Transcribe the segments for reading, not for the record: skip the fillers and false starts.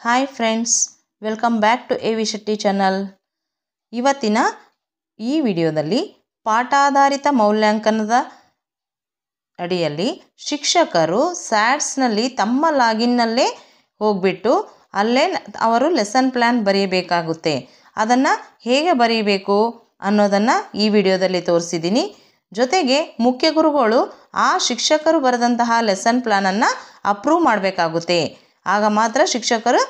Hi friends, welcome back to A V Shetty channel. ಇವತ್ತಿನ ಈ ವಿಡಿಯೋದಲ್ಲಿ ಪಾಠಾಧಾರಿತ ಮೌಲ್ಯಾಂಕನದ ಅಡಿಯಲ್ಲಿ ಶಿಕ್ಷಕರು ಸ್ಯಾಟ್ಸ್ನಲ್ಲಿ ತಮ್ಮ ಲಾಗಿನ್ನಲ್ಲೇ ಹೋಗಿಬಿಟ್ಟು ಅಲ್ಲೇ ಅವರು ಲೆಸನ್ ಪ್ಲ್ಯಾನ್ ಬರೆಯಬೇಕಾಗುತ್ತೆ. ಅದನ್ನು ಹೇಗೆ ಬರೀಬೇಕು ಅನ್ನೋದನ್ನು ಈ ವಿಡಿಯೋದಲ್ಲಿ ತೋರಿಸಿದ್ದೀನಿ. ಜೊತೆಗೆ ಮುಖ್ಯ ಗುರುಗಳು ಆ ಶಿಕ್ಷಕರು ಬರೆದಂತಹ ಲೆಸನ್ ಪ್ಲ್ಯಾನನ್ನು ಅಪ್ರೂವ್ ಮಾಡಬೇಕಾಗುತ್ತೆ. ಆಗ ಮಾತ್ರ ಶಿಕ್ಷಕರು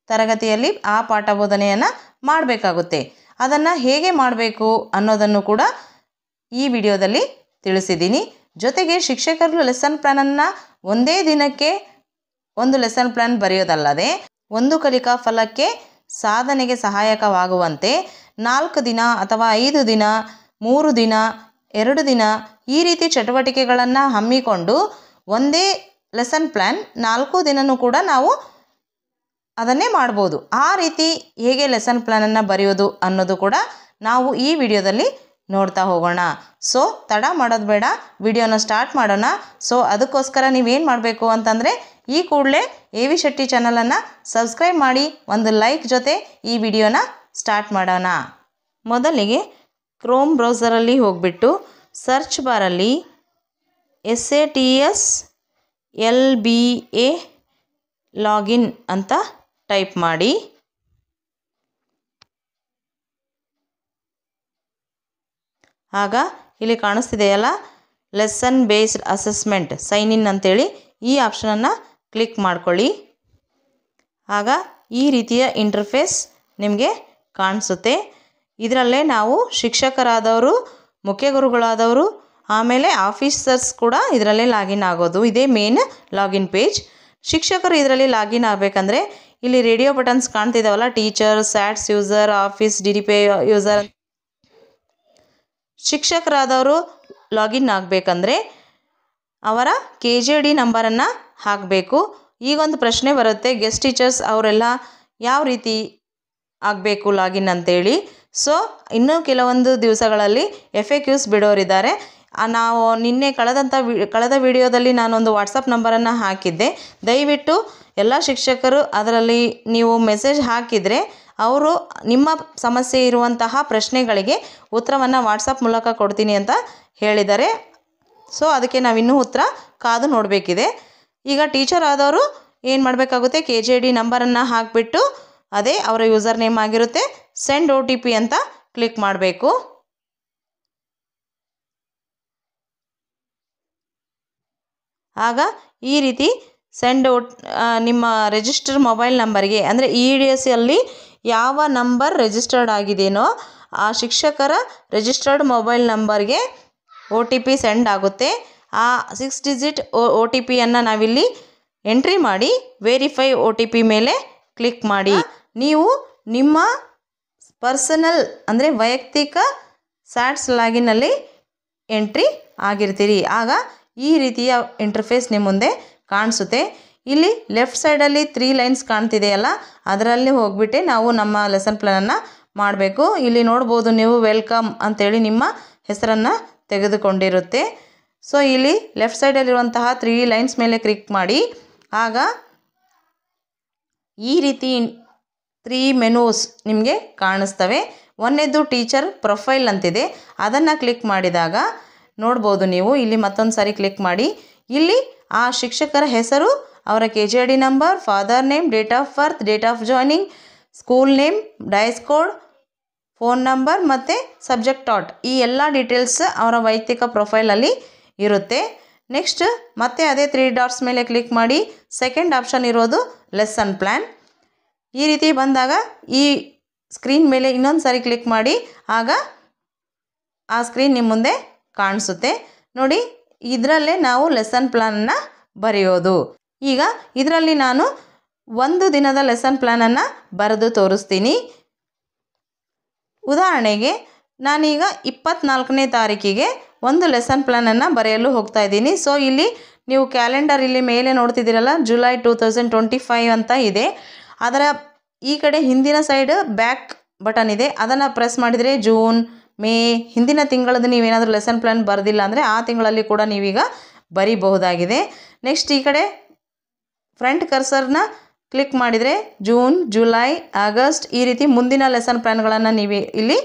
ತರಗತಿಯಲ್ಲಿ ಆ ಪಾಠ ಬೋಧನೆಯನ್ನು ಮಾಡಬೇಕಾಗುತ್ತೆ. ಅದನ್ನು ಹೇಗೆ ಮಾಡಬೇಕು ಅನ್ನೋದನ್ನು ಕೂಡ ಈ ವಿಡಿಯೋದಲ್ಲಿ ತಿಳಿಸಿದ್ದೀನಿ. ಜೊತೆಗೆ ಶಿಕ್ಷಕರು ಲೆಸನ್ ಪ್ಲ್ಯಾನನ್ನು ಒಂದೇ ದಿನಕ್ಕೆ ಒಂದು ಲೆಸನ್ ಪ್ಲ್ಯಾನ್ ಬರೆಯೋದಲ್ಲದೆ ಒಂದು ಕಲಿಕಾ ಫಲಕ್ಕೆ ಸಾಧನೆಗೆ ಸಹಾಯಕವಾಗುವಂತೆ 4 ದಿನ ಅಥವಾ 5 ದಿನ, 3 ದಿನ, 2 ದಿನ ಈ ರೀತಿ ಚಟುವಟಿಕೆಗಳನ್ನು ಹಮ್ಮಿಕೊಂಡು ಒಂದೇ ಲೆಸನ್ ಪ್ಲ್ಯಾನ್ 4 ದಿನವೂ ಕೂಡ ನಾವು ಅದನ್ನೇ ಮಾಡ್ಬೋದು. ಆ ರೀತಿ ಹೇಗೆ ಲೆಸನ್ ಪ್ಲ್ಯಾನನ್ನು ಬರೆಯೋದು ಅನ್ನೋದು ಕೂಡ ನಾವು ಈ ವಿಡಿಯೋದಲ್ಲಿ ನೋಡ್ತಾ ಹೋಗೋಣ. ಸೊ ತಡ ಮಾಡೋದು ಬೇಡ, ವಿಡಿಯೋನ ಸ್ಟಾರ್ಟ್ ಮಾಡೋಣ. ಸೊ ಅದಕ್ಕೋಸ್ಕರ ನೀವೇನು ಮಾಡಬೇಕು ಅಂತಂದರೆ ಈ ಕೂಡಲೇ ಎ ವಿ ಶೆಟ್ಟಿ ಚಾನಲನ್ನು ಸಬ್ಸ್ಕ್ರೈಬ್ ಮಾಡಿ ಒಂದು ಲೈಕ್ ಜೊತೆ ಈ ವಿಡಿಯೋನ ಸ್ಟಾರ್ಟ್ ಮಾಡೋಣ. ಮೊದಲಿಗೆ ಕ್ರೋಮ್ ಬ್ರೌಸರಲ್ಲಿ ಹೋಗಿಬಿಟ್ಟು ಸರ್ಚ್ ಬಾರಲ್ಲಿ SATS LBA ಲಾಗಿನ್ ಅಂತ ಟೈಪ್ ಮಾಡಿ. ಆಗ ಇಲ್ಲಿ ಕಾಣಿಸ್ತಿದೆಯಲ್ಲ lesson based assessment sign in ಅಂತೇಳಿ ಈ ಆಪ್ಷನನ್ನು ಕ್ಲಿಕ್ ಮಾಡ್ಕೊಳ್ಳಿ. ಆಗ ಈ ರೀತಿಯ ಇಂಟರ್ಫೇಸ್ ನಿಮಗೆ ಕಾಣಿಸುತ್ತೆ. ಇದರಲ್ಲೇ ನಾವು ಶಿಕ್ಷಕರಾದವರು, ಮುಖ್ಯ ಗುರುಗಳಾದವರು, ಆಮೇಲೆ ಆಫೀಸರ್ಸ್ ಕೂಡ ಇದರಲ್ಲೇ ಲಾಗಿನ್ ಆಗೋದು. ಇದೇ ಮೇನ್ ಲಾಗಿನ್ ಪೇಜ್. ಶಿಕ್ಷಕರು ಇದರಲ್ಲಿ ಲಾಗಿನ್ ಆಗಬೇಕಂದ್ರೆ ಇಲ್ಲಿ ರೇಡಿಯೋ ಬಟನ್ಸ್ ಕಾಣ್ತಿದ್ದಾವಲ್ಲ, teacher, SATS user, office DDP user. ಶಿಕ್ಷಕರಾದವರು ಲಾಗಿನ್ ಆಗಬೇಕಂದ್ರೆ ಅವರ KJD ನಂಬರನ್ನು ಹಾಕಬೇಕು. ಈಗೊಂದು ಪ್ರಶ್ನೆ ಬರುತ್ತೆ, ಗೆಸ್ಟ್ ಟೀಚರ್ಸ್ ಅವರೆಲ್ಲ ಯಾವ ರೀತಿ ಆಗಬೇಕು ಲಾಗಿನ್ ಅಂತೇಳಿ. ಸೊ ಇನ್ನೂ ಕೆಲವೊಂದು ದಿವಸಗಳಲ್ಲಿ FAQs ಬಿಡೋರಿದ್ದಾರೆ. ನಾವು ನಿನ್ನೆ ಕಳೆದ ವಿಡಿಯೋದಲ್ಲಿ ನಾನೊಂದು ವಾಟ್ಸಪ್ ನಂಬರನ್ನು ಹಾಕಿದ್ದೆ. ದಯವಿಟ್ಟು ಎಲ್ಲ ಶಿಕ್ಷಕರು ಅದರಲ್ಲಿ ನೀವು ಮೆಸೇಜ್ ಹಾಕಿದರೆ ಅವರು ನಿಮ್ಮ ಸಮಸ್ಯೆ ಇರುವಂತಹ ಪ್ರಶ್ನೆಗಳಿಗೆ ಉತ್ತರವನ್ನು ವಾಟ್ಸಪ್ ಮೂಲಕ ಕೊಡ್ತೀನಿ ಅಂತ ಹೇಳಿದ್ದಾರೆ. ಸೊ ಅದಕ್ಕೆ ನಾವಿನ್ನೂ ಉತ್ತರ ಕಾದು ನೋಡಬೇಕಿದೆ. ಈಗ ಟೀಚರ್ ಆದವರು ಏನು ಮಾಡಬೇಕಾಗುತ್ತೆ, KJD ನಂಬರನ್ನು ಹಾಕಿಬಿಟ್ಟು ಅದೇ ಅವರ ಯೂಸರ್ ನೇಮ್ ಆಗಿರುತ್ತೆ, ಸೆಂಡ್ OTP ಅಂತ ಕ್ಲಿಕ್ ಮಾಡಬೇಕು. ಆಗ ಈ ರೀತಿ ನಿಮ್ಮ ರಿಜಿಸ್ಟರ್ ಮೊಬೈಲ್ ನಂಬರ್ಗೆ ಅಂದರೆ EDS ಅಲ್ಲಿ ಯಾವ ನಂಬರ್ ರಿಜಿಸ್ಟರ್ಡ್ ಆಗಿದೆಯೋ ಆ ಶಿಕ್ಷಕರ ರಿಜಿಸ್ಟರ್ಡ್ ಮೊಬೈಲ್ ನಂಬರ್ಗೆ OTP ಸೆಂಡ್ ಆಗುತ್ತೆ. ಆ 6 ಡಿಜಿಟ್ OTPಯನ್ನು ನಾವಿಲ್ಲಿ ಎಂಟ್ರಿ ಮಾಡಿ ವೆರಿಫೈ OTP ಮೇಲೆ ಕ್ಲಿಕ್ ಮಾಡಿ. ನೀವು ನಿಮ್ಮ ಪರ್ಸನಲ್ ಅಂದರೆ ವೈಯಕ್ತಿಕ ಸ್ಯಾಟ್ಸ್ ಲಾಗಿನಲ್ಲಿ ಎಂಟ್ರಿ ಆಗಿರ್ತೀರಿ. ಆಗ ಈ ರೀತಿಯ ಇಂಟರ್ಫೇಸ್ ನಿಮ್ಮ ಮುಂದೆ ಕಾಣಿಸುತ್ತೆ. ಇಲ್ಲಿ ಲೆಫ್ಟ್ ಸೈಡಲ್ಲಿ 3 ಲೈನ್ಸ್ ಕಾಣ್ತಿದೆಯಲ್ಲ, ಅದರಲ್ಲಿ ಹೋಗ್ಬಿಟ್ಟು ನಾವು ನಮ್ಮ ಲೆಸನ್ ಪ್ಲ್ಯಾನನ್ನು ಮಾಡಬೇಕು. ಇಲ್ಲಿ ನೋಡ್ಬೋದು ನೀವು ವೆಲ್ಕಮ್ ಅಂತೇಳಿ ನಿಮ್ಮ ಹೆಸರನ್ನು ತೆಗೆದುಕೊಂಡಿರುತ್ತೆ. ಸೊ ಇಲ್ಲಿ ಲೆಫ್ಟ್ ಸೈಡಲ್ಲಿರುವಂತಹ 3 ಲೈನ್ಸ್ ಮೇಲೆ ಕ್ಲಿಕ್ ಮಾಡಿ. ಆಗ ಈ ರೀತಿ 3 ಮೆನೂಸ್ ನಿಮಗೆ ಕಾಣಿಸ್ತವೆ. ಒಂದನೇದು ಟೀಚರ್ ಪ್ರೊಫೈಲ್ ಅಂತಿದೆ, ಅದನ್ನು ಕ್ಲಿಕ್ ಮಾಡಿದಾಗ ನೋಡ್ಬೋದು ನೀವು. ಇಲ್ಲಿ ಮತ್ತೊಂದು ಸಾರಿ ಕ್ಲಿಕ್ ಮಾಡಿ. ಇಲ್ಲಿ ಆ ಶಿಕ್ಷಕರ ಹೆಸರು, ಅವರ KJD number, father name, date of birth, date of joining, school name, dies code, phone number ಮತ್ತು ಸಬ್ಜೆಕ್ಟ್ ಟಾಟ್ ಈ ಎಲ್ಲ ಡೀಟೇಲ್ಸ್ ಅವರ ವೈಯಕ್ತಿಕ ಪ್ರೊಫೈಲಲ್ಲಿ ಇರುತ್ತೆ. ನೆಕ್ಸ್ಟ್ ಮತ್ತೆ ಅದೇ 3 ಡಾಟ್ಸ್ ಮೇಲೆ ಕ್ಲಿಕ್ ಮಾಡಿ. ಸೆಕೆಂಡ್ ಆಪ್ಷನ್ ಇರೋದು ಲೆಸನ್ ಪ್ಲ್ಯಾನ್. ಈ ರೀತಿ ಬಂದಾಗ ಈ ಸ್ಕ್ರೀನ್ ಮೇಲೆ ಇನ್ನೊಂದು ಸಾರಿ ಕ್ಲಿಕ್ ಮಾಡಿ. ಆಗ ಆ ಸ್ಕ್ರೀನ್ ನಿಮ್ಮ ಮುಂದೆ ಕಾಣಿಸುತ್ತೆ ನೋಡಿ. ಇದರಲ್ಲೇ ನಾವು ಲೆಸನ್ ಪ್ಲ್ಯಾನನ್ನು ಬರೆಯೋದು. ಈಗ ಇದರಲ್ಲಿ ನಾನು ಒಂದು ದಿನದ ಲೆಸನ್ ಪ್ಲ್ಯಾನನ್ನು ಬರೆದು ತೋರಿಸ್ತೀನಿ. ಉದಾಹರಣೆಗೆ ನಾನೀಗ 24ನೇ ತಾರೀಕಿಗೆ ಒಂದು ಲೆಸನ್ ಪ್ಲ್ಯಾನನ್ನು ಬರೆಯಲು ಹೋಗ್ತಾ ಇದ್ದೀನಿ. ಸೊ ಇಲ್ಲಿ ನೀವು ಕ್ಯಾಲೆಂಡರ್ ಇಲ್ಲಿ ಮೇಲೆ ನೋಡ್ತಿದ್ದೀರಲ್ಲ, ಜುಲೈ 2025 ಅಂತ ಇದೆ. ಅದರ ಈ ಕಡೆ ಹಿಂದಿನ ಸೈಡ್ ಬ್ಯಾಕ್ ಬಟನ್ ಇದೆ, ಅದನ್ನು ಪ್ರೆಸ್ ಮಾಡಿದರೆ ಜೂನ್, ಮೇ, ಹಿಂದಿನ ತಿಂಗಳದ್ದು ನೀವೇನಾದರೂ ಲೆಸನ್ ಪ್ಲ್ಯಾನ್ ಬರೆದಿಲ್ಲ ಅಂದರೆ ಆ ತಿಂಗಳಲ್ಲಿ ಕೂಡ ನೀವೀಗ ಬರೀಬಹುದಾಗಿದೆ. ನೆಕ್ಸ್ಟ್ ಈ ಕಡೆ ಫ್ರಂಟ್ ಕರ್ಸರ್ನ ಕ್ಲಿಕ್ ಮಾಡಿದರೆ ಜೂನ್, ಜುಲೈ, ಆಗಸ್ಟ್ ಈ ರೀತಿ ಮುಂದಿನ ಲೆಸನ್ ಪ್ಲ್ಯಾನ್ಗಳನ್ನು ನೀವು ಇಲ್ಲಿ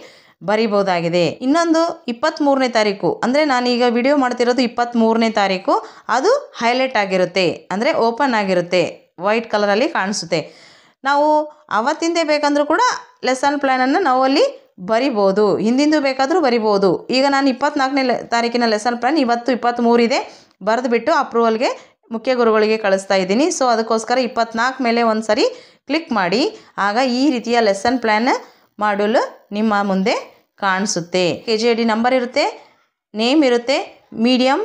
ಬರಿಬೋದಾಗಿದೆ. ಇನ್ನೊಂದು 23ನೇ ತಾರೀಕು, ಅಂದರೆ ನಾನೀಗ ವಿಡಿಯೋ ಮಾಡ್ತಿರೋದು 23ನೇ ತಾರೀಕು, ಅದು ಹೈಲೈಟ್ ಆಗಿರುತ್ತೆ, ಅಂದರೆ ಓಪನ್ ಆಗಿರುತ್ತೆ, ವೈಟ್ ಕಲರಲ್ಲಿ ಕಾಣಿಸುತ್ತೆ. ನಾವು ಅವತ್ತಿಂದೇ ಬೇಕಂದ್ರೂ ಕೂಡ ಲೆಸನ್ ಪ್ಲ್ಯಾನನ್ನು ನಾವು ಅಲ್ಲಿ ಬರಿಬೋದು, ಹಿಂದಿಂದು ಬೇಕಾದರೂ ಬರಿಬೋದು. ಈಗ ನಾನು 24ನೇ ತಾರೀಕಿನ ಲೆಸನ್ ಪ್ಲ್ಯಾನ್ ಇವತ್ತು 23 ಇದೆ, ಬರೆದುಬಿಟ್ಟು ಅಪ್ರೂವಲ್ಗೆ ಮುಖ್ಯ ಗುರುಗಳಿಗೆ ಕಳಿಸ್ತಾ ಇದ್ದೀನಿ. ಸೊ ಅದಕ್ಕೋಸ್ಕರ 24 ಮೇಲೆ ಒಂದು ಸರಿ ಕ್ಲಿಕ್ ಮಾಡಿ, ಆಗ ಈ ರೀತಿಯ ಲೆಸನ್ ಪ್ಲ್ಯಾನ್ ಮಾಡ್ಯೂಲ್ ನಿಮ್ಮ ಮುಂದೆ ಕಾಣಿಸುತ್ತೆ. KGID ನಂಬರ್ ಇರುತ್ತೆ, ನೇಮ್ ಇರುತ್ತೆ, ಮೀಡಿಯಮ್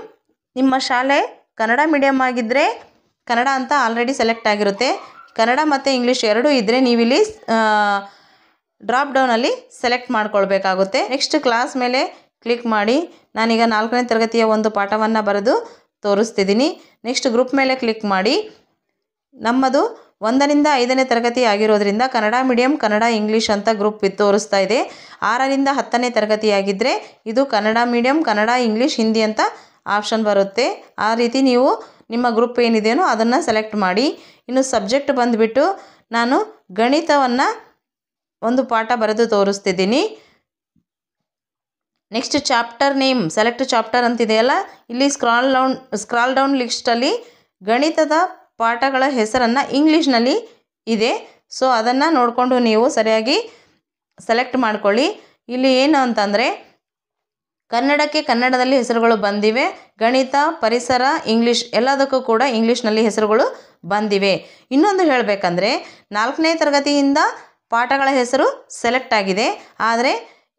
ನಿಮ್ಮ ಶಾಲೆ ಕನ್ನಡ ಮೀಡಿಯಮ್ ಆಗಿದ್ದರೆ ಕನ್ನಡ ಅಂತ ಆಲ್ರೆಡಿ ಸೆಲೆಕ್ಟ್ ಆಗಿರುತ್ತೆ. ಕನ್ನಡ ಮತ್ತು ಇಂಗ್ಲೀಷ್ ಎರಡೂ ಇದ್ದರೆ ನೀವಿಲ್ಲಿ ಡ್ರಾಪ್ ಡೌನಲ್ಲಿ ಸೆಲೆಕ್ಟ್ ಮಾಡ್ಕೊಳ್ಬೇಕಾಗುತ್ತೆ. ನೆಕ್ಸ್ಟ್ ಕ್ಲಾಸ್ ಮೇಲೆ ಕ್ಲಿಕ್ ಮಾಡಿ, ನಾನೀಗ 4ನೇ ತರಗತಿಯ ಒಂದು ಪಾಠವನ್ನು ಬರೆದು ತೋರಿಸ್ತಿದ್ದೀನಿ. ನೆಕ್ಸ್ಟ್ ಗ್ರೂಪ್ ಮೇಲೆ ಕ್ಲಿಕ್ ಮಾಡಿ, ನಮ್ಮದು 1ರಿಂದ 5ನೇ ತರಗತಿ ಆಗಿರೋದ್ರಿಂದ ಕನ್ನಡ ಮೀಡಿಯಮ್, ಕನ್ನಡ ಇಂಗ್ಲೀಷ್ ಅಂತ ಗ್ರೂಪ್ ತೋರಿಸ್ತಾ ಇದೆ. 6ರಿಂದ 10ನೇ ತರಗತಿ ಆಗಿದ್ದರೆ ಇದು ಕನ್ನಡ ಮೀಡಿಯಮ್, ಕನ್ನಡ ಇಂಗ್ಲೀಷ್, ಹಿಂದಿ ಅಂತ ಆಪ್ಷನ್ ಬರುತ್ತೆ. ಆ ರೀತಿ ನೀವು ನಿಮ್ಮ ಗ್ರೂಪ್ ಏನಿದೆಯೋ ಅದನ್ನು ಸೆಲೆಕ್ಟ್ ಮಾಡಿ. ಇನ್ನು ಸಬ್ಜೆಕ್ಟ್ ಬಂದುಬಿಟ್ಟು ನಾನು ಗಣಿತವನ್ನು ಒಂದು ಪಾಠ ಬರೆದು ತೋರಿಸ್ತಿದ್ದೀನಿ. Next chapter name, select chapter ಅಂತಿದೆಯಲ್ಲ, ಇಲ್ಲಿ ಸ್ಕ್ರಾಲ್ ಡೌನ್ ಲಿಸ್ಟಲ್ಲಿ ಗಣಿತದ ಪಾಠಗಳ ಹೆಸರನ್ನು ಇಂಗ್ಲೀಷ್ನಲ್ಲಿ ಇದೆ. ಸೊ ಅದನ್ನು ನೋಡಿಕೊಂಡು ನೀವು ಸರಿಯಾಗಿ ಸೆಲೆಕ್ಟ್ ಮಾಡ್ಕೊಳ್ಳಿ. ಇಲ್ಲಿ ಏನು ಅಂತಂದರೆ ಕನ್ನಡಕ್ಕೆ ಕನ್ನಡದಲ್ಲಿ ಹೆಸರುಗಳು ಬಂದಿವೆ, ಗಣಿತ, ಪರಿಸರ, ಇಂಗ್ಲೀಷ್ ಎಲ್ಲದಕ್ಕೂ ಕೂಡ ಇಂಗ್ಲೀಷ್ನಲ್ಲಿ ಹೆಸರುಗಳು ಬಂದಿವೆ. ಇನ್ನೊಂದು ಹೇಳಬೇಕಂದ್ರೆ 4ನೇ ತರಗತಿಯಿಂದ ಪಾಠಗಳ ಹೆಸರು ಸೆಲೆಕ್ಟ್ ಆಗಿದೆ, ಆದರೆ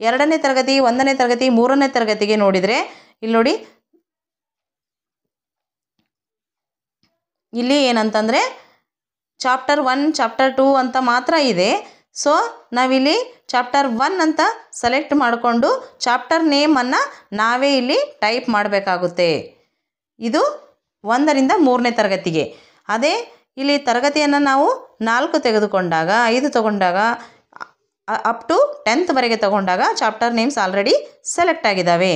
2ನೇ ತರಗತಿ, 1ನೇ ತರಗತಿ, 3ನೇ ತರಗತಿಗೆ ನೋಡಿದರೆ ಇಲ್ಲಿ ನೋಡಿ, ಇಲ್ಲಿ ಏನಂತಂದರೆ ಚಾಪ್ಟರ್ 1, ಚಾಪ್ಟರ್ 2 ಅಂತ ಮಾತ್ರ ಇದೆ. ಸೊ ನಾವಿಲ್ಲಿ ಚಾಪ್ಟರ್ 1 ಅಂತ ಸೆಲೆಕ್ಟ್ ಮಾಡಿಕೊಂಡು ಚಾಪ್ಟರ್ ನೇಮನ್ನು ನಾವೇ ಇಲ್ಲಿ ಟೈಪ್ ಮಾಡಬೇಕಾಗುತ್ತೆ. ಇದು 1ರಿಂದ 3ನೇ ತರಗತಿಗೆ. ಅದೇ ಇಲ್ಲಿ ತರಗತಿಯನ್ನು ನಾವು 4 ತೆಗೆದುಕೊಂಡಾಗ, 5 ತಗೊಂಡಾಗ, ಅಪ್ ಟು 10th ವರೆಗೆ ತಗೊಂಡಾಗ ಚಾಪ್ಟರ್ ನೇಮ್ಸ್ ಆಲ್ರೆಡಿ ಸೆಲೆಕ್ಟ್ ಆಗಿದ್ದಾವೆ.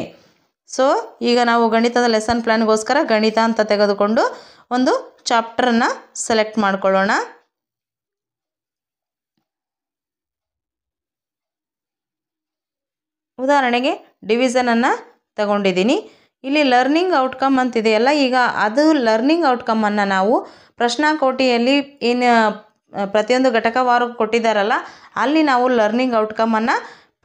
ಸೊ ಈಗ ನಾವು ಗಣಿತದ ಲೆಸನ್ ಪ್ಲ್ಯಾನ್ಗೋಸ್ಕರ ಗಣಿತ ಅಂತ ತೆಗೆದುಕೊಂಡು ಒಂದು ಚಾಪ್ಟರನ್ನು ಸೆಲೆಕ್ಟ್ ಮಾಡ್ಕೊಳ್ಳೋಣ. ಉದಾಹರಣೆಗೆ ಡಿವಿಷನನ್ನು ತಗೊಂಡಿದ್ದೀನಿ. ಇಲ್ಲಿ ಲರ್ನಿಂಗ್ ಔಟ್ಕಮ್ ಅಂತಿದೆಯಲ್ಲ, ಈಗ ಅದು ಲರ್ನಿಂಗ್ ಔಟ್ಕಮನ್ನು ನಾವು ಪ್ರಶ್ನಾಕೋಟಿಯಲ್ಲಿ ಏನು ಪ್ರತಿಯೊಂದು ಘಟಕವಾರು ಕೊಟ್ಟಿದ್ದಾರಲ್ಲ, ಅಲ್ಲಿ ನಾವು ಲರ್ನಿಂಗ್ ಔಟ್ಕಮನ್ನು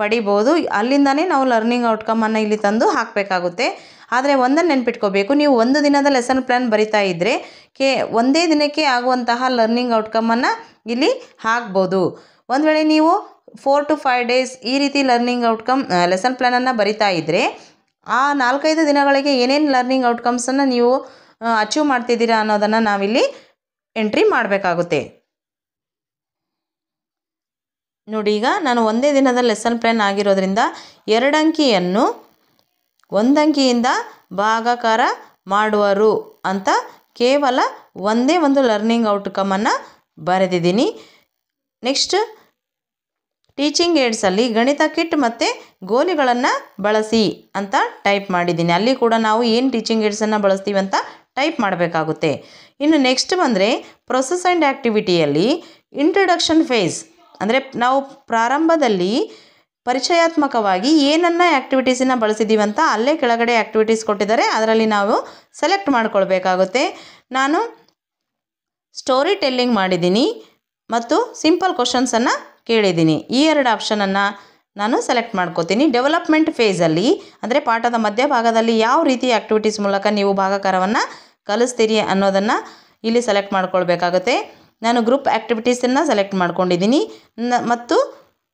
ಪಡಿಬೋದು. ಅಲ್ಲಿಂದನೇ ನಾವು ಲರ್ನಿಂಗ್ ಔಟ್ಕಮನ್ನು ಇಲ್ಲಿ ತಂದು ಹಾಕಬೇಕಾಗುತ್ತೆ. ಆದರೆ ಒಂದನ್ನು ನೆನ್ಪಿಟ್ಕೋಬೇಕು, ನೀವು ಒಂದು ದಿನದ ಲೆಸನ್ ಪ್ಲ್ಯಾನ್ ಬರಿತಾ ಇದ್ದರೆ ಒಂದೇ ದಿನಕ್ಕೆ ಆಗುವಂತಹ ಲರ್ನಿಂಗ್ ಔಟ್ಕಮನ್ನು ಇಲ್ಲಿ ಹಾಕ್ಬೋದು. ಒಂದು ವೇಳೆ ನೀವು 4 to 5 days ಈ ರೀತಿ ಲರ್ನಿಂಗ್ ಔಟ್ಕಮ್ ಲೆಸನ್ ಪ್ಲ್ಯಾನನ್ನು ಬರಿತಾ ಇದ್ದರೆ ಆ 4-5 ದಿನಗಳಿಗೆ ಏನೇನು ಲರ್ನಿಂಗ್ ಔಟ್ಕಮ್ಸನ್ನು ನೀವು ಅಚೀವ್ ಮಾಡ್ತಿದ್ದೀರಾ ಅನ್ನೋದನ್ನು ನಾವಿಲ್ಲಿ ಎಂಟ್ರಿ ಮಾಡಬೇಕಾಗುತ್ತೆ. ನೋಡಿ, ಈಗ ನಾನು ಒಂದೇ ದಿನದ ಲೆಸನ್ ಪ್ಲ್ಯಾನ್ ಆಗಿರೋದ್ರಿಂದ 2 ಅಂಕಿಯನ್ನು 1 ಅಂಕಿಯಿಂದ ಭಾಗಾಕಾರ ಮಾಡುವರು ಅಂತ ಕೇವಲ ಒಂದೇ ಒಂದು ಲರ್ನಿಂಗ್ ಔಟ್ಕಮನ್ನು ಬರೆದಿದ್ದೀನಿ. ನೆಕ್ಸ್ಟ್ ಟೀಚಿಂಗ್ ಏಡ್ಸಲ್ಲಿ ಗಣಿತ ಕಿಟ್ ಮತ್ತು ಗೋಲಿಗಳನ್ನು ಬಳಸಿ ಅಂತ ಟೈಪ್ ಮಾಡಿದ್ದೀನಿ. ಅಲ್ಲಿ ಕೂಡ ನಾವು ಏನು ಟೀಚಿಂಗ್ ಏಡ್ಸನ್ನು ಬಳಸ್ತೀವಿ ಅಂತ ಟೈಪ್ ಮಾಡಬೇಕಾಗುತ್ತೆ. ಇನ್ನು ನೆಕ್ಸ್ಟ್ ಬಂದರೆ ಪ್ರೊಸೆಸ್ ಆ್ಯಂಡ್ ಆ್ಯಕ್ಟಿವಿಟಿಯಲ್ಲಿ ಇಂಟ್ರೊಡಕ್ಷನ್ ಫೇಸ್, ಅಂದರೆ ನಾವು ಪ್ರಾರಂಭದಲ್ಲಿ ಪರಿಚಯಾತ್ಮಕವಾಗಿ ಏನನ್ನು ಆ್ಯಕ್ಟಿವಿಟೀಸನ್ನು ಬಳಸಿದ್ದೀವಿ ಅಂತ ಅಲ್ಲೇ ಕೆಳಗಡೆ ಆ್ಯಕ್ಟಿವಿಟೀಸ್ ಕೊಟ್ಟಿದ್ದಾರೆ, ಅದರಲ್ಲಿ ನಾವು ಸೆಲೆಕ್ಟ್ ಮಾಡ್ಕೊಳ್ಬೇಕಾಗುತ್ತೆ. ನಾನು ಸ್ಟೋರಿ ಟೆಲ್ಲಿಂಗ್ ಮಾಡಿದ್ದೀನಿ ಮತ್ತು ಸಿಂಪಲ್ ಕ್ವಶನ್ಸನ್ನು ಕೇಳಿದ್ದೀನಿ. ಈ 2 ಆಪ್ಷನನ್ನು ನಾನು ಸೆಲೆಕ್ಟ್ ಮಾಡ್ಕೋತೀನಿ. ಡೆವಲಪ್ಮೆಂಟ್ ಫೇಸಲ್ಲಿ ಅಂದರೆ ಪಾಠದ ಮಧ್ಯಭಾಗದಲ್ಲಿ ಯಾವ ರೀತಿ ಆ್ಯಕ್ಟಿವಿಟೀಸ್ ಮೂಲಕ ನೀವು ಭಾಗಾಕಾರವನ್ನು ಕಲಿಸ್ತೀರಿ ಅನ್ನೋದನ್ನು ಇಲ್ಲಿ ಸೆಲೆಕ್ಟ್ ಮಾಡ್ಕೊಳ್ಬೇಕಾಗುತ್ತೆ. ನಾನು ಗ್ರೂಪ್ ಆ್ಯಕ್ಟಿವಿಟೀಸನ್ನು ಸೆಲೆಕ್ಟ್ ಮಾಡ್ಕೊಂಡಿದ್ದೀನಿ ಮತ್ತು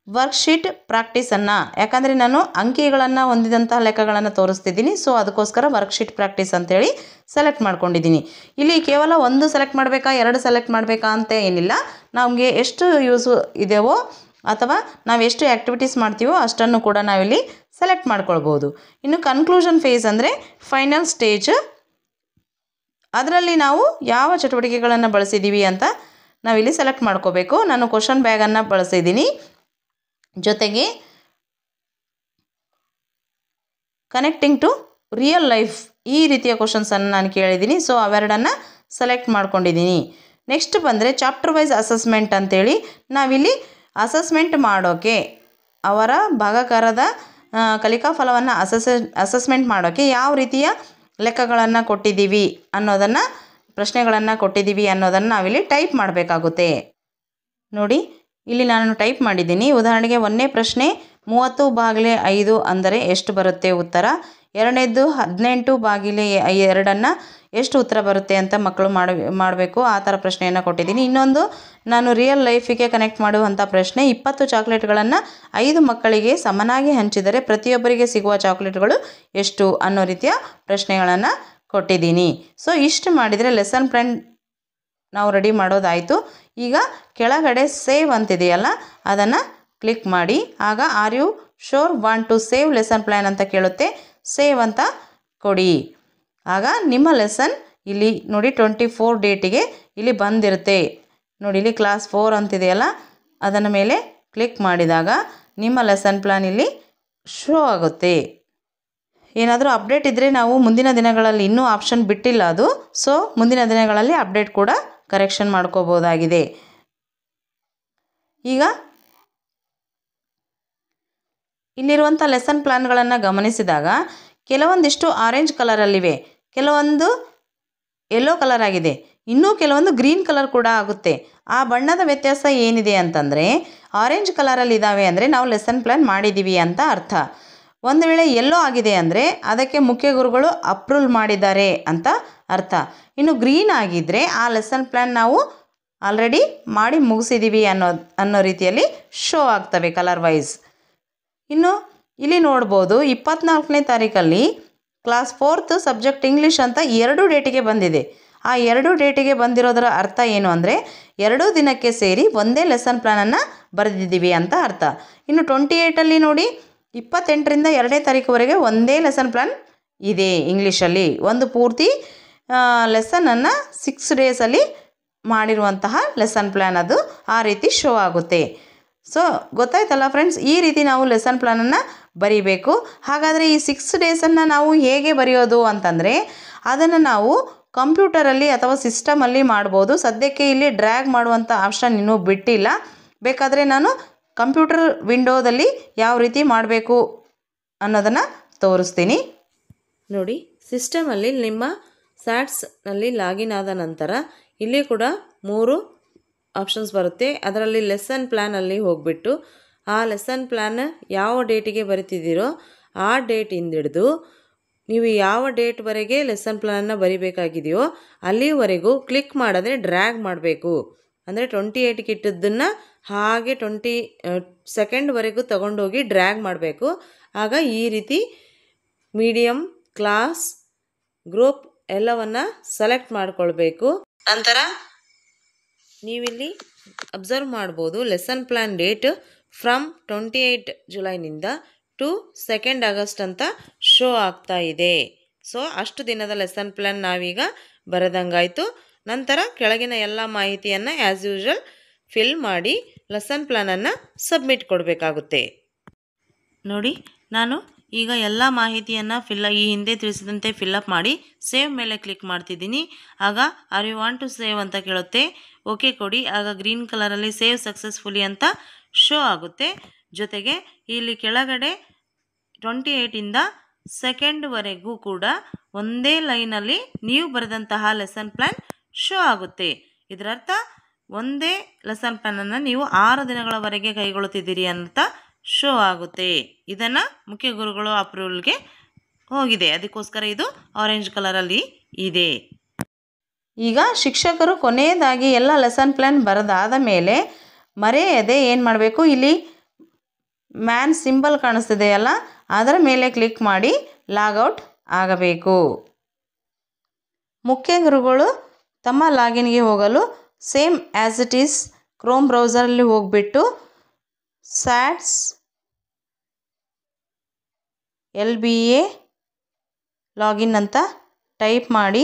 ವರ್ಕ್ಶೀಟ್ ಪ್ರಾಕ್ಟೀಸನ್ನು, ಯಾಕಂದರೆ ನಾನು ಅಂಕಿಗಳನ್ನು ಹೊಂದಿದಂತಹ ಲೆಕ್ಕಗಳನ್ನು ತೋರಿಸ್ತಿದ್ದೀನಿ. ಸೊ ಅದಕ್ಕೋಸ್ಕರ ವರ್ಕ್ಶೀಟ್ ಪ್ರಾಕ್ಟೀಸ್ ಅಂತೇಳಿ ಸೆಲೆಕ್ಟ್ ಮಾಡ್ಕೊಂಡಿದ್ದೀನಿ. ಇಲ್ಲಿ ಕೇವಲ 1 ಸೆಲೆಕ್ಟ್ ಮಾಡಬೇಕಾ 2 ಸೆಲೆಕ್ಟ್ ಮಾಡಬೇಕಾ ಅಂತ ಏನಿಲ್ಲ, ನಮಗೆ ಎಷ್ಟು ಯೂಸು ಇದೆಯೋ ಅಥವಾ ನಾವು ಎಷ್ಟು ಆ್ಯಕ್ಟಿವಿಟೀಸ್ ಮಾಡ್ತೀವೋ ಅಷ್ಟನ್ನು ಕೂಡ ನಾವಿಲ್ಲಿ ಸೆಲೆಕ್ಟ್ ಮಾಡ್ಕೊಳ್ಬೋದು. ಇನ್ನು ಕನ್ಕ್ಲೂಷನ್ ಫೇಸ್ ಅಂದರೆ ಫೈನಲ್ ಸ್ಟೇಜ್, ಅದರಲ್ಲಿ ನಾವು ಯಾವ ಚಟುವಟಿಕೆಗಳನ್ನು ಬಳಸಿದ್ದೀವಿ ಅಂತ ನಾವಿಲ್ಲಿ ಸೆಲೆಕ್ಟ್ ಮಾಡ್ಕೋಬೇಕು. ನಾನು ಕ್ವಶನ್ ಬ್ಯಾಗನ್ನು ಬಳಸಿದ್ದೀನಿ, ಜೊತೆಗೆ ಕನೆಕ್ಟಿಂಗ್ ಟು ರಿಯಲ್ ಲೈಫ್ ಈ ರೀತಿಯ ಕ್ವಶನ್ಸನ್ನು ನಾನು ಕೇಳಿದ್ದೀನಿ. ಸೊ ಅವೆರಡನ್ನು ಸೆಲೆಕ್ಟ್ ಮಾಡ್ಕೊಂಡಿದ್ದೀನಿ. ನೆಕ್ಸ್ಟ್ ಬಂದರೆ ಚಾಪ್ಟರ್ ವೈಸ್ ಅಸೆಸ್ಮೆಂಟ್ ಅಂತೇಳಿ ನಾವಿಲ್ಲಿ ಅಸೆಸ್ಮೆಂಟ್ ಮಾಡೋಕ್ಕೆ ಅವರ ಭಾಗಕಾರದ ಕಲಿಕಾ ಫಲವನ್ನು ಅಸೆಸ್ಮೆಂಟ್ ಮಾಡೋಕ್ಕೆ ಯಾವ ರೀತಿಯ ಲೆಕ್ಕಗಳನ್ನು ಕೊಟ್ಟಿದ್ದೀವಿ ಅನ್ನೋದನ್ನು ಪ್ರಶ್ನೆಗಳನ್ನು ಕೊಟ್ಟಿದ್ದೀವಿ ಅನ್ನೋದನ್ನು ನಾವಿಲ್ಲಿ ಟೈಪ್ ಮಾಡಬೇಕಾಗುತ್ತೆ. ನೋಡಿ ಇಲ್ಲಿ ನಾನು ಟೈಪ್ ಮಾಡಿದ್ದೀನಿ. ಉದಾಹರಣೆಗೆ 1ನೇ ಪ್ರಶ್ನೆ 30/5 ಅಂದರೆ ಎಷ್ಟು ಬರುತ್ತೆ ಉತ್ತರ. 2ನೇದ್ದು 18/2 ಎಷ್ಟು ಉತ್ತರ ಬರುತ್ತೆ ಅಂತ ಮಕ್ಕಳು ಮಾಡಬೇಕು. ಆ ಥರ ಪ್ರಶ್ನೆಯನ್ನು ಕೊಟ್ಟಿದ್ದೀನಿ. ಇನ್ನೊಂದು ನಾನು ರಿಯಲ್ ಲೈಫಿಗೆ ಕನೆಕ್ಟ್ ಮಾಡುವಂಥ ಪ್ರಶ್ನೆ, 20 ಚಾಕ್ಲೇಟ್ಗಳನ್ನು 5 ಮಕ್ಕಳಿಗೆ ಸಮನಾಗಿ ಹಂಚಿದರೆ ಪ್ರತಿಯೊಬ್ಬರಿಗೆ ಸಿಗುವ ಚಾಕ್ಲೇಟ್ಗಳು ಎಷ್ಟು ಅನ್ನೋ ರೀತಿಯ ಪ್ರಶ್ನೆಗಳನ್ನು ಕೊಟ್ಟಿದ್ದೀನಿ. ಸೊ ಇಷ್ಟು ಮಾಡಿದರೆ ಲೆಸನ್ ಪ್ಲ್ಯಾನ್ ನಾವು ರೆಡಿ ಮಾಡೋದಾಯಿತು. ಈಗ ಕೆಳಗಡೆ ಸೇವ್ ಅಂತಿದೆಯಲ್ಲ ಅದನ್ನು ಕ್ಲಿಕ್ ಮಾಡಿ. ಆಗ are you sure want to save lesson plan ಅಂತ ಕೇಳುತ್ತೆ. ಸೇವ್ ಅಂತ ಕೊಡಿ. ಆಗ ನಿಮ್ಮ ಲೆಸನ್ ಇಲ್ಲಿ ನೋಡಿ 24 ಡೇಟಿಗೆ ಇಲ್ಲಿ ಬಂದಿರುತ್ತೆ. ನೋಡಿ ಇಲ್ಲಿ ಕ್ಲಾಸ್ 4 ಅಂತಿದೆಯಲ್ಲ ಅದರ ಮೇಲೆ ಕ್ಲಿಕ್ ಮಾಡಿದಾಗ ನಿಮ್ಮ ಲೆಸನ್ ಪ್ಲ್ಯಾನ್ ಇಲ್ಲಿ ಶೋ ಆಗುತ್ತೆ. ಏನಾದರೂ ಅಪ್ಡೇಟ್ ಇದ್ದರೆ ನಾವು ಮುಂದಿನ ದಿನಗಳಲ್ಲಿ ಇನ್ನೂ ಆಪ್ಷನ್ ಬಿಟ್ಟಿಲ್ಲ ಅದು. ಸೊ ಮುಂದಿನ ದಿನಗಳಲ್ಲಿ ಅಪ್ಡೇಟ್ ಕೂಡ ಕರೆಕ್ಷನ್ ಮಾಡ್ಕೋಬೋದಾಗಿದೆ. ಈಗ ಇಲ್ಲಿರುವಂಥ ಲೆಸನ್ ಪ್ಲ್ಯಾನ್ಗಳನ್ನು ಗಮನಿಸಿದಾಗ ಕೆಲವೊಂದಿಷ್ಟು ಆರೆಂಜ್ ಕಲರಲ್ಲಿವೆ, ಕೆಲವೊಂದು ಯೆಲ್ಲೋ ಕಲರ್ ಆಗಿದೆ, ಇನ್ನೂ ಕೆಲವೊಂದು ಗ್ರೀನ್ ಕಲರ್ ಕೂಡ ಆಗುತ್ತೆ. ಆ ಬಣ್ಣದ ವ್ಯತ್ಯಾಸ ಏನಿದೆ ಅಂತಂದರೆ ಆರೆಂಜ್ ಕಲರಲ್ಲಿ ಇದ್ದಾವೆ ಅಂದರೆ ನಾವು ಲೆಸನ್ ಪ್ಲ್ಯಾನ್ ಮಾಡಿದ್ದೀವಿ ಅಂತ ಅರ್ಥ. ಒಂದು ವೇಳೆ ಯೆಲ್ಲೋ ಆಗಿದೆ ಅಂದರೆ ಅದಕ್ಕೆ ಮುಖ್ಯ ಗುರುಗಳು ಅಪ್ರೂವ್ ಮಾಡಿದ್ದಾರೆ ಅಂತ ಅರ್ಥ. ಇನ್ನು ಗ್ರೀನ್ ಆಗಿದ್ದರೆ ಆ ಲೆಸನ್ ಪ್ಲ್ಯಾನ್ ನಾವು ಆಲ್ರೆಡಿ ಮಾಡಿ ಮುಗಿಸಿದ್ದೀವಿ ಅನ್ನೋ ರೀತಿಯಲ್ಲಿ ಶೋ ಆಗ್ತವೆ ಕಲರ್ ವೈಸ್. ಇನ್ನು ಇಲ್ಲಿ ನೋಡ್ಬೋದು 24ನೇ ತಾರೀಕಲ್ಲಿ ಕ್ಲಾಸ್ 4th ಸಬ್ಜೆಕ್ಟ್ ಇಂಗ್ಲೀಷ್ ಅಂತ 2 ಡೇಟಿಗೆ ಬಂದಿದೆ. ಆ 2 ಡೇಟಿಗೆ ಬಂದಿರೋದರ ಅರ್ಥ ಏನು ಅಂದರೆ 2 ದಿನಕ್ಕೆ ಸೇರಿ ಒಂದೇ ಲೆಸನ್ ಪ್ಲ್ಯಾನನ್ನು ಬರೆದಿದ್ದೀವಿ ಅಂತ ಅರ್ಥ. ಇನ್ನು 28ಅಲ್ಲಿ ನೋಡಿ 28ರಿಂದ 2ನೇ ತಾರೀಕುವರೆಗೆ ಒಂದೇ ಲೆಸನ್ ಪ್ಲ್ಯಾನ್ ಇದೆ ಇಂಗ್ಲೀಷಲ್ಲಿ. ಒಂದು ಪೂರ್ತಿ ಲೆಸನನ್ನು 6 ಡೇಸಲ್ಲಿ ಮಾಡಿರುವಂತಹ ಲೆಸನ್ ಪ್ಲ್ಯಾನ್ ಅದು ಆ ರೀತಿ ಶೋ ಆಗುತ್ತೆ. ಸೊ ಗೊತ್ತಾಯ್ತಲ್ಲ ಫ್ರೆಂಡ್ಸ್, ಈ ರೀತಿ ನಾವು ಲೆಸನ್ ಪ್ಲ್ಯಾನನ್ನು ಬರೀಬೇಕು. ಹಾಗಾದರೆ ಈ 6 ಡೇಸನ್ನು ನಾವು ಹೇಗೆ ಬರೆಯೋದು ಅಂತಂದರೆ ಅದನ್ನು ನಾವು ಕಂಪ್ಯೂಟರಲ್ಲಿ ಅಥವಾ ಸಿಸ್ಟಮಲ್ಲಿ ಮಾಡ್ಬೋದು. ಸದ್ಯಕ್ಕೆ ಇಲ್ಲಿ ಡ್ರ್ಯಾಗ್ ಮಾಡುವಂಥ ಆಪ್ಷನ್ ಇನ್ನೂ ಬಿಟ್ಟಿಲ್ಲ. ಬೇಕಾದರೆ ನಾನು ಕಂಪ್ಯೂಟರ್ ವಿಂಡೋದಲ್ಲಿ ಯಾವ ರೀತಿ ಮಾಡಬೇಕು ಅನ್ನೋದನ್ನು ತೋರಿಸ್ತೀನಿ. ನೋಡಿ, ಸಿಸ್ಟಮಲ್ಲಿ ನಿಮ್ಮ ಸ್ಯಾಟ್ಸ್ನಲ್ಲಿ ಲಾಗಿನ್ ಆದ ನಂತರ ಇಲ್ಲಿ ಕೂಡ 3 ಆಪ್ಷನ್ಸ್ ಬರುತ್ತೆ. ಅದರಲ್ಲಿ ಲೆಸನ್ ಪ್ಲ್ಯಾನಲ್ಲಿ ಹೋಗಿಬಿಟ್ಟು ಆ ಲೆಸನ್ ಪ್ಲ್ಯಾನ್ ಯಾವ ಡೇಟಿಗೆ ಬರಿತಿದ್ದೀರೋ ಆ ಡೇಟಿಂದ ಹಿಡಿದು ನೀವು ಯಾವ ಡೇಟ್ವರೆಗೆ ಲೆಸನ್ ಪ್ಲ್ಯಾನನ್ನು ಬರಿಬೇಕಾಗಿದೆಯೋ ಅಲ್ಲಿವರೆಗೂ ಕ್ಲಿಕ್ ಮಾಡಿದ್ರೆ ಡ್ರ್ಯಾಗ್ ಮಾಡಬೇಕು. ಅಂದರೆ 28ಗೆ ಇಟ್ಟದ್ದನ್ನು ಹಾಗೆ 22nd ತಗೊಂಡೋಗಿ ಡ್ರ್ಯಾಗ್ ಮಾಡಬೇಕು. ಆಗ ಈ ರೀತಿ ಮೀಡಿಯಮ್, ಕ್ಲಾಸ್, ಗ್ರೂಪ್ ಎಲ್ಲವನ್ನು ಸೆಲೆಕ್ಟ್ ಮಾಡಿಕೊಳ್ಬೇಕು. ನಂತರ ನೀವಿಲ್ಲಿ ಅಬ್ಸರ್ವ್ ಮಾಡ್ಬೋದು ಲೆಸನ್ ಪ್ಲ್ಯಾನ್ ಡೇಟ್ ಫ್ರಮ್ 28 ಜುಲೈನಿಂದ ಟು 2nd ಆಗಸ್ಟ್ ಅಂತ ಶೋ ಆಗ್ತಾ ಇದೆ. ಸೊ ಅಷ್ಟು ದಿನದ ಲೆಸನ್ ಪ್ಲ್ಯಾನ್ ನಾವೀಗ ಬರೆದಂಗಾಯಿತು. ನಂತರ ಕೆಳಗಿನ ಎಲ್ಲ ಮಾಹಿತಿಯನ್ನು ಆ್ಯಸ್ ಯೂಶ್ವಲ್ ಫಿಲ್ ಮಾಡಿ ಲೆಸನ್ ಪ್ಲ್ಯಾನನ್ನು ಸಬ್ಮಿಟ್ ಕೊಡಬೇಕಾಗುತ್ತೆ. ನೋಡಿ, ನಾನು ಈಗ ಎಲ್ಲ ಮಾಹಿತಿಯನ್ನು ಈ ಹಿಂದೆ ತಿಳಿಸಿದಂತೆ ಫಿಲ್ಲಪ್ ಮಾಡಿ ಸೇವ್ ಮೇಲೆ ಕ್ಲಿಕ್ ಮಾಡ್ತಿದ್ದೀನಿ. ಆಗ are you want to save ಅಂತ ಕೇಳುತ್ತೆ. ಓಕೆ ಕೊಡಿ. ಆಗ ಗ್ರೀನ್ ಕಲರಲ್ಲಿ ಸೇವ್ ಸಕ್ಸಸ್ಫುಲಿ ಅಂತ ಶೋ ಆಗುತ್ತೆ. ಜೊತೆಗೆ ಇಲ್ಲಿ ಕೆಳಗಡೆ 28ಇಂದ 2ndವರೆಗೂ ಕೂಡ ಒಂದೇ ಲೈನಲ್ಲಿ ನೀವು ಬರೆದಂತಹ ಲೆಸನ್ ಪ್ಲ್ಯಾನ್ ಶೋ ಆಗುತ್ತೆ. ಇದರರ್ಥ ಒಂದೇ ಲೆಸನ್ ಪ್ಲ್ಯಾನನ್ನು ನೀವು 6 ದಿನಗಳವರೆಗೆ ಕೈಗೊಳ್ಳುತ್ತಿದ್ದೀರಿ ಅಂತ ಶೋ ಆಗುತ್ತೆ. ಇದನ್ನು ಮುಖ್ಯ ಗುರುಗಳು ಅಪ್ರೂವಲ್ಗೆ ಹೋಗಿದೆ, ಅದಕ್ಕೋಸ್ಕರ ಇದು ಆರೆಂಜ್ ಕಲರಲ್ಲಿ ಇದೆ. ಈಗ ಶಿಕ್ಷಕರು ಕೊನೆಯದಾಗಿ ಎಲ್ಲ ಲೆಸನ್ ಪ್ಲ್ಯಾನ್ ಬರೆದಾದ ಮೇಲೆ ಮರೆಯದೆ ಏನು ಮಾಡಬೇಕು, ಇಲ್ಲಿ ಮ್ಯಾನ್ ಸಿಂಬಲ್ ಕಾಣಿಸ್ತಿದೆಯಲ್ಲ ಅದರ ಮೇಲೆ ಕ್ಲಿಕ್ ಮಾಡಿ ಲಾಗೌಟ್ ಆಗಬೇಕು. ಮುಖ್ಯ ಗುರುಗಳು ತಮ್ಮ ಲಾಗಿನ್ಗೆ ಹೋಗಲು same as it is Chrome ಬ್ರೌಸರಲ್ಲಿ ಹೋಗಿಬಿಟ್ಟು ಸ್ಯಾಟ್ಸ್ LBA ಲಾಗಿನ್ ಅಂತ ಟೈಪ್ ಮಾಡಿ,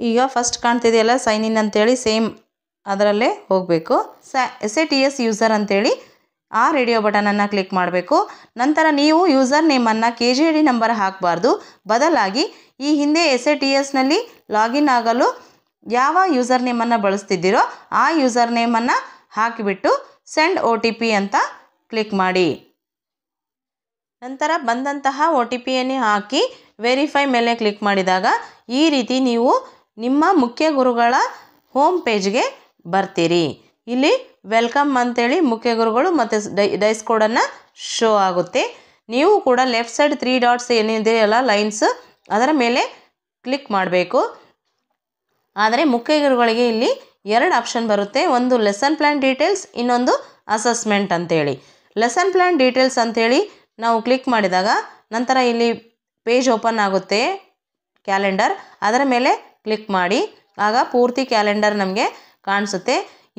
ಈಗ ಫಸ್ಟ್ ಕಾಣ್ತಿದೆಯಲ್ಲ ಸೈನ್ ಇನ್ ಅಂತೇಳಿ ಸೇಮ್ ಅದರಲ್ಲೇ ಹೋಗಬೇಕು. SATS ಯೂಸರ್ ಅಂತೇಳಿ ಆ ರೇಡಿಯೋ ಬಟನನ್ನು ಕ್ಲಿಕ್ ಮಾಡಬೇಕು. ನಂತರ ನೀವು ಯೂಸರ್ ನೇಮನ್ನು KGD ನಂಬರ್ ಹಾಕಬಾರ್ದು, ಬದಲಾಗಿ ಈ ಹಿಂದೆ SATSನಲ್ಲಿ ಲಾಗಿನ್ ಆಗಲು ಯಾವ ಯೂಸರ್ ನೇಮನ್ನು ಬಳಸ್ತಿದ್ದೀರೋ ಆ ಯೂಸರ್ ನೇಮನ್ನು ಹಾಕಿಬಿಟ್ಟು ಸೆಂಡ್ OTP ಅಂತ ಕ್ಲಿಕ್ ಮಾಡಿ. ನಂತರ ಬಂದಂತಹ OTPಯನ್ನು ಹಾಕಿ ವೆರಿಫೈ ಮೇಲೆ ಕ್ಲಿಕ್ ಮಾಡಿದಾಗ ಈ ರೀತಿ ನೀವು ನಿಮ್ಮ ಮುಖ್ಯ ಗುರುಗಳ ಹೋಮ್ ಪೇಜ್ಗೆ ಬರ್ತೀರಿ. ಇಲ್ಲಿ ವೆಲ್ಕಮ್ ಅಂತೇಳಿ ಮುಖ್ಯ ಗುರುಗಳು ಮತ್ತು ಡೈಸ್ ಕೋಡನ್ನು ಶೋ ಆಗುತ್ತೆ. ನೀವು ಕೂಡ ಲೆಫ್ಟ್ ಸೈಡ್ 3 ಡಾಟ್ಸ್ ಏನಿದೆ ಅಲ್ಲ ಲೈನ್ಸ್, ಅದರ ಮೇಲೆ ಕ್ಲಿಕ್ ಮಾಡಬೇಕು. ಆದರೆ ಮುಖ್ಯ ಗುರುಗಳಿಗೆ ಇಲ್ಲಿ 2 ಆಪ್ಷನ್ ಬರುತ್ತೆ. ಒಂದು ಲೆಸನ್ ಪ್ಲ್ಯಾನ್ ಡೀಟೇಲ್ಸ್, ಇನ್ನೊಂದು ಅಸೆಸ್ಮೆಂಟ್ ಅಂತೇಳಿ. ಲೆಸನ್ ಪ್ಲ್ಯಾನ್ ಡೀಟೇಲ್ಸ್ ಅಂಥೇಳಿ ನಾವು ಕ್ಲಿಕ್ ಮಾಡಿದಾಗ ನಂತರ ಇಲ್ಲಿ ಪೇಜ್ ಓಪನ್ ಆಗುತ್ತೆ, ಕ್ಯಾಲೆಂಡರ್. ಅದರ ಮೇಲೆ ಕ್ಲಿಕ್ ಮಾಡಿ ಆಗ ಪೂರ್ತಿ ಕ್ಯಾಲೆಂಡರ್ ನಮಗೆ ಕಾಣಿಸುತ್ತೆ.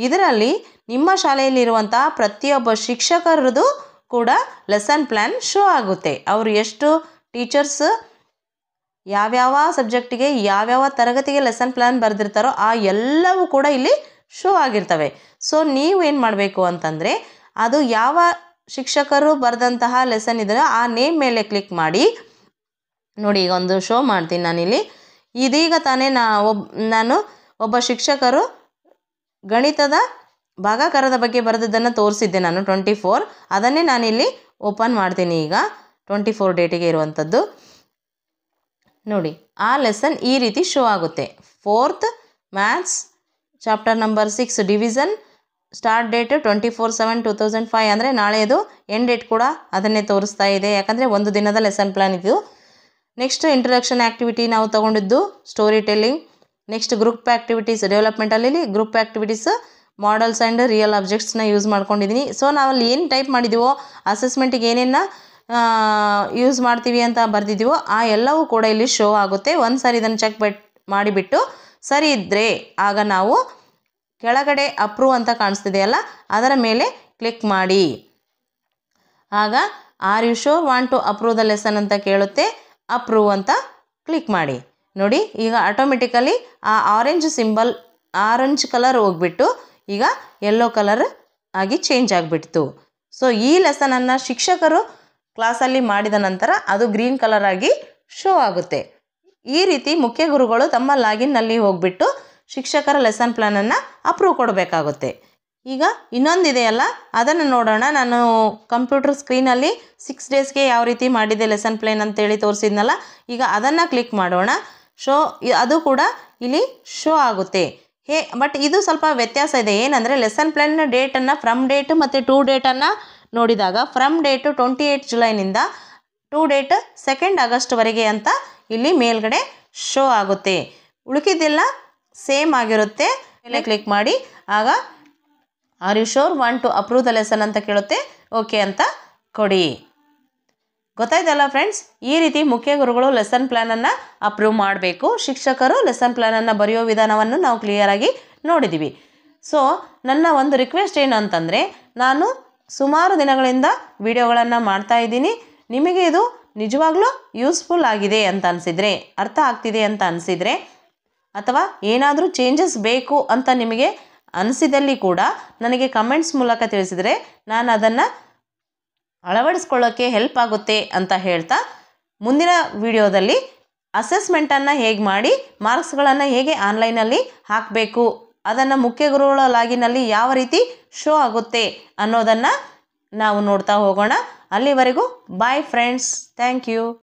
ಇದರಲ್ಲಿ ನಿಮ್ಮ ಶಾಲೆಯಲ್ಲಿರುವಂತಹ ಪ್ರತಿಯೊಬ್ಬ ಶಿಕ್ಷಕರದು ಕೂಡ ಲೆಸನ್ ಪ್ಲ್ಯಾನ್ ಶೋ ಆಗುತ್ತೆ. ಅವರು ಎಷ್ಟು ಟೀಚರ್ಸ್ ಯಾವ್ಯಾವ ಸಬ್ಜೆಕ್ಟಿಗೆ ಯಾವ್ಯಾವ ತರಗತಿಗೆ ಲೆಸನ್ ಪ್ಲ್ಯಾನ್ ಬರೆದಿರ್ತಾರೋ ಆ ಎಲ್ಲವೂ ಕೂಡ ಇಲ್ಲಿ ಶೋ ಆಗಿರ್ತವೆ. ಸೊ ನೀವು ಏನು ಮಾಡಬೇಕು ಅಂತಂದರೆ ಅದು ಯಾವ ಶಿಕ್ಷಕರು ಬರೆದಂತಹ ಲೆಸನ್ ಇದೆಯೋ ಆ ನೇಮ್ ಮೇಲೆ ಕ್ಲಿಕ್ ಮಾಡಿ. ನೋಡಿ, ಈಗ ಒಂದು ಶೋ ಮಾಡ್ತೀನಿ ನಾನಿಲ್ಲಿ. ಇದೀಗ ತಾನೇ ನಾನು ಒಬ್ಬ ಶಿಕ್ಷಕರು ಗಣಿತದ ಭಾಗಾಕಾರದ ಬಗ್ಗೆ ಬರೆದಿದ್ದನ್ನು ತೋರಿಸಿದ್ದೆ ನಾನು 24. ಅದನ್ನೇ ನಾನಿಲ್ಲಿ ಓಪನ್ ಮಾಡ್ತೀನಿ. ಈಗ 24 ಡೇಟಿಗೆ ಇರುವಂಥದ್ದು ನೋಡಿ. ಆ ಲೆಸನ್ ಈ ರೀತಿ ಶೋ ಆಗುತ್ತೆ. 4th maths chapter number 6 division, start date 24/7/2005 ಅಂದರೆ ನಾಳೆದು, ಎಂಡ್ ಡೇಟ್ ಕೂಡ ಅದನ್ನೇ ತೋರಿಸ್ತಾ ಇದೆ. ಯಾಕಂದರೆ ಒಂದು ದಿನದ ಲೆಸನ್ ಪ್ಲ್ಯಾನ್ ಇದು. ನೆಕ್ಸ್ಟ್ ಇಂಟ್ರಡಕ್ಷನ್ ಆ್ಯಕ್ಟಿವಿಟಿ ನಾವು ತೊಗೊಂಡಿದ್ದು story telling. Next group activities ಡೆವಲಪ್ಮೆಂಟಲ್ಲಿ group activities models and real ಆಬ್ಜೆಕ್ಟ್ಸ್ನ ಯೂಸ್ ಮಾಡ್ಕೊಂಡಿದ್ದೀನಿ. ಸೊ ನಾವಲ್ಲಿ ಏನು ಟೈಪ್ ಮಾಡಿದ್ದೀವೋ ಅಸೆಸ್ಮೆಂಟಿಗೆ ಏನೇನು ಯೂಸ್ ಮಾಡ್ತೀವಿ ಅಂತ ಬರೆದಿದ್ದೀವೋ ಆ ಎಲ್ಲವೂ ಕೂಡ ಇಲ್ಲಿ ಶೋ ಆಗುತ್ತೆ. ಒಂದು ಸಾರಿ ಇದನ್ನು ಚೆಕ್ ಮಾಡಿಬಿಟ್ಟು ಸರಿ ಇದ್ದರೆ ಆಗ ನಾವು ಕೆಳಗಡೆ ಅಪ್ರೂವ್ ಅಂತ ಕಾಣಿಸ್ತಿದೆಯಲ್ಲ ಅದರ ಮೇಲೆ ಕ್ಲಿಕ್ ಮಾಡಿ. ಆಗ are you sure want to approve the lesson ಅಂತ ಕೇಳುತ್ತೆ. ಅಪ್ರೂವ್ ಅಂತ ಕ್ಲಿಕ್ ಮಾಡಿ. ನೋಡಿ, ಈಗ ಆಟೋಮೆಟಿಕಲಿ ಆ ಆರೆಂಜ್ ಕಲರ್ ಹೋಗ್ಬಿಟ್ಟು ಈಗ ಯೆಲ್ಲೋ ಕಲರ್ ಆಗಿ ಚೇಂಜ್ ಆಗಿಬಿಡ್ತು. ಸೊ ಈ ಲೆಸನನ್ನು ಶಿಕ್ಷಕರು ಕ್ಲಾಸಲ್ಲಿ ಮಾಡಿದ ನಂತರ ಅದು ಗ್ರೀನ್ ಕಲರ್ ಆಗಿ ಶೋ ಆಗುತ್ತೆ. ಈ ರೀತಿ ಮುಖ್ಯ ಗುರುಗಳು ತಮ್ಮ ಲಾಗಿನ್ನಲ್ಲಿ ಹೋಗಿಬಿಟ್ಟು ಶಿಕ್ಷಕರ ಲೆಸನ್ ಪ್ಲ್ಯಾನನ್ನು ಅಪ್ರೂವ್ ಕೊಡಬೇಕಾಗುತ್ತೆ. ಈಗ ಇನ್ನೊಂದಿದೆಯಲ್ಲ ಅದನ್ನು ನೋಡೋಣ. ನಾನು ಕಂಪ್ಯೂಟರ್ ಸ್ಕ್ರೀನಲ್ಲಿ 6 ಡೇಸ್ಗೆ ಯಾವ ರೀತಿ ಮಾಡಿದೆ ಲೆಸನ್ ಪ್ಲ್ಯಾನ್ ಅಂತೇಳಿ ತೋರಿಸಿದ್ನಲ್ಲ, ಈಗ ಅದನ್ನು ಕ್ಲಿಕ್ ಮಾಡೋಣ. ಅದು ಕೂಡ ಇಲ್ಲಿ ಶೋ ಆಗುತ್ತೆ. ಬಟ್ ಇದು ಸ್ವಲ್ಪ ವ್ಯತ್ಯಾಸ ಇದೆ. ಏನಂದರೆ ಲೆಸನ್ ಪ್ಲ್ಯಾನ್ನ ಡೇಟನ್ನು ಫ್ರಮ್ ಡೇಟ್ ಮತ್ತು ಟು ಡೇಟನ್ನು ನೋಡಿದಾಗ ಫ್ರಮ್ ಡೇಟು 28 ಜುಲೈನಿಂದ ಟು ಡೇಟ್ 2 ಆಗಸ್ಟ್ವರೆಗೆ ಅಂತ ಇಲ್ಲಿ ಮೇಲ್ಗಡೆ ಶೋ ಆಗುತ್ತೆ. ಉಳಿಕಿದ್ದೆಲ್ಲ ಸೇಮ್ ಆಗಿರುತ್ತೆ. ಮೇಲೆ ಕ್ಲಿಕ್ ಮಾಡಿ ಆಗ are you sure want to approve the lesson ಅಂತ ಕೇಳುತ್ತೆ. ಓಕೆ ಅಂತ ಕೊಡಿ. ಗೊತ್ತಾಯ್ತಲ್ಲ ಫ್ರೆಂಡ್ಸ್, ಈ ರೀತಿ ಮುಖ್ಯ ಗುರುಗಳು ಲೆಸನ್ ಪ್ಲ್ಯಾನನ್ನು ಅಪ್ರೂವ್ ಮಾಡಬೇಕು. ಶಿಕ್ಷಕರು ಲೆಸನ್ ಪ್ಲ್ಯಾನನ್ನು ಬರೆಯೋ ವಿಧಾನವನ್ನು ನಾವು ಕ್ಲಿಯರಾಗಿ ನೋಡಿದ್ದೀವಿ. ಸೊ ನನ್ನ ಒಂದು ರಿಕ್ವೆಸ್ಟ್ ಏನು ಅಂತಂದರೆ, ನಾನು ಸುಮಾರು ದಿನಗಳಿಂದ ವಿಡಿಯೋಗಳನ್ನು ಮಾಡ್ತಾ ಇದ್ದೀನಿ. ನಿಮಗೆ ಇದು ನಿಜವಾಗ್ಲೂ ಯೂಸ್ಫುಲ್ ಆಗಿದೆ ಅಂತ ಅನಿಸಿದರೆ, ಅರ್ಥ ಆಗ್ತಿದೆ ಅಂತ ಅನಿಸಿದರೆ, ಅಥವಾ ಏನಾದರೂ ಚೇಂಜಸ್ ಬೇಕು ಅಂತ ನಿಮಗೆ ಅನಿಸಿದಲ್ಲಿ ಕೂಡ ನನಗೆ ಕಮೆಂಟ್ಸ್ ಮೂಲಕ ತಿಳಿಸಿದರೆ ನಾನು ಅದನ್ನು ಅಳವಡಿಸ್ಕೊಳ್ಳೋಕ್ಕೆ ಹೆಲ್ಪ್ ಆಗುತ್ತೆ ಅಂತ ಹೇಳ್ತಾ, ಮುಂದಿನ ವಿಡಿಯೋದಲ್ಲಿ ಅಸೆಸ್ಮೆಂಟನ್ನು ಹೇಗೆ ಮಾಡಿ ಮಾರ್ಕ್ಸ್ಗಳನ್ನು ಹೇಗೆ ಆನ್ಲೈನಲ್ಲಿ ಹಾಕಬೇಕು, ಅದನ್ನು ಮುಖ್ಯ ಗುರುಗಳ ಲಾಗಿನಲ್ಲಿ ಯಾವ ರೀತಿ ಶೋ ಆಗುತ್ತೆ ಅನ್ನೋದನ್ನು ನಾವು ನೋಡ್ತಾ ಹೋಗೋಣ. ಅಲ್ಲಿವರೆಗೂ ಬಾಯ್ ಫ್ರೆಂಡ್ಸ್, ಥ್ಯಾಂಕ್ ಯು.